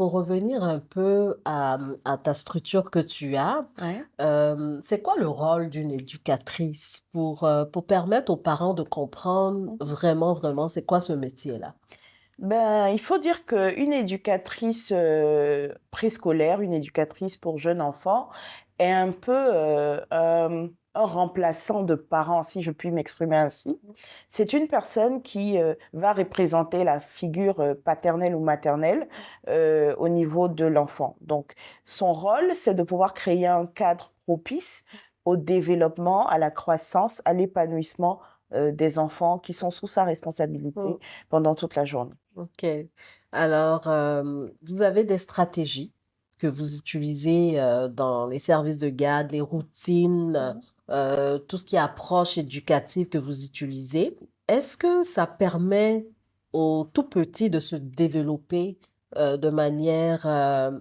pour revenir un peu à ta structure que tu as, Ouais. c'est quoi le rôle d'une éducatrice pour permettre aux parents de comprendre Mmh. vraiment, vraiment, c'est quoi ce métier-là? Ben, il faut dire qu'une éducatrice, préscolaire, une éducatrice pour jeunes enfants est un peu, un remplaçant de parents, si je puis m'exprimer ainsi. C'est une personne qui, va représenter la figure, paternelle ou maternelle, au niveau de l'enfant. Donc son rôle, c'est de pouvoir créer un cadre propice au développement, à la croissance, à l'épanouissement, des enfants qui sont sous sa responsabilité Mmh, pendant toute la journée. OK. Alors, vous avez des stratégies que vous utilisez, dans les services de garde, les routines, Mmh. tout ce qui est approche éducative que vous utilisez. Est-ce que ça permet aux tout petits de se développer, de manière,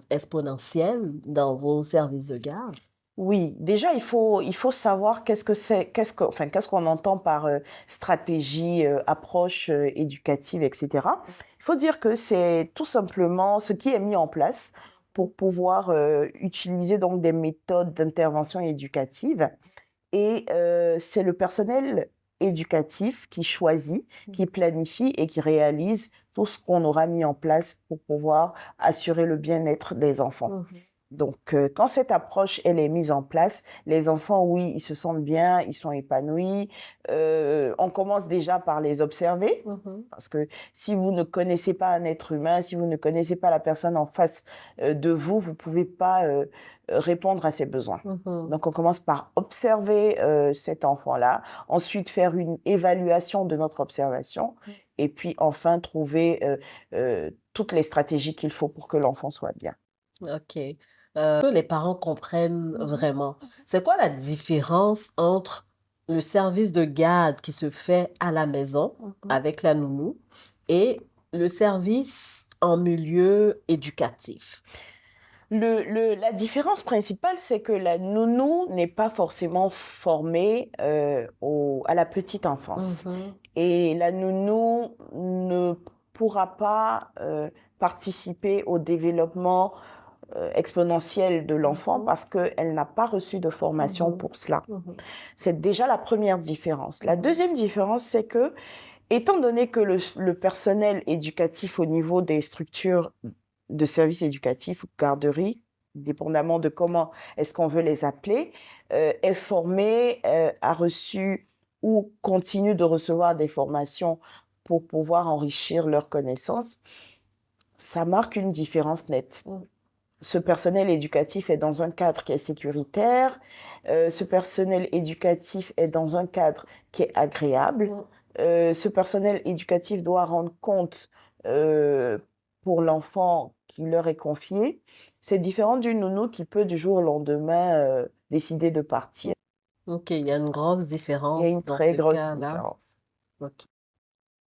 exponentielle dans vos services de garde? Oui, déjà il faut savoir qu'est-ce que c'est, qu'est-ce qu'on entend par, stratégie, approche, éducative et cetera. Il faut dire que c'est tout simplement ce qui est mis en place pour pouvoir, utiliser donc des méthodes d'intervention éducative et c'est le personnel éducatif qui choisit, qui planifie et qui réalise tout ce qu'on aura mis en place pour pouvoir assurer le bien-être des enfants. Mmh. Donc, quand cette approche, elle est mise en place, les enfants, oui, ils se sentent bien, ils sont épanouis. On commence déjà par les observer, Mmh. parce que si vous ne connaissez pas un être humain, si vous ne connaissez pas la personne en face, de vous, vous pouvez pas, répondre à ses besoins. Mmh. Donc on commence par observer, cet enfant-là, ensuite faire une évaluation de notre observation et puis enfin trouver, toutes les stratégies qu'il faut pour que l'enfant soit bien. OK. Que les parents comprennent Mmh mh. vraiment. C'est quoi la différence entre le service de garde qui se fait à la maison Mmh mh. avec la nounou et le service en milieu éducatif? La différence principale, c'est que la nounou n'est pas forcément formée, à la petite enfance Mmh. et la nounou ne pourra pas, participer au développement, exponentiel de l'enfant Mmh. parce qu'elle n'a pas reçu de formation Mmh. pour cela. Mmh. C'est déjà la première différence. La Mmh. deuxième différence, c'est que, étant donné que le personnel éducatif au niveau des structures de services éducatifs ou garderies, dépendamment de comment est-ce qu'on veut les appeler, est formé, a reçu ou continue de recevoir des formations pour pouvoir enrichir leurs connaissances, ça marque une différence nette. Mmh. Ce personnel éducatif est dans un cadre qui est sécuritaire, ce personnel éducatif est dans un cadre qui est agréable, Mmh. ce personnel éducatif doit rendre compte, heu, pour l'enfant qui leur est confié. C'est différent d'une nounou qui peut du jour au lendemain, décider de partir. OK, il y a une grosse Il y a différence une dans très ce grosse cas-là. différence. OK.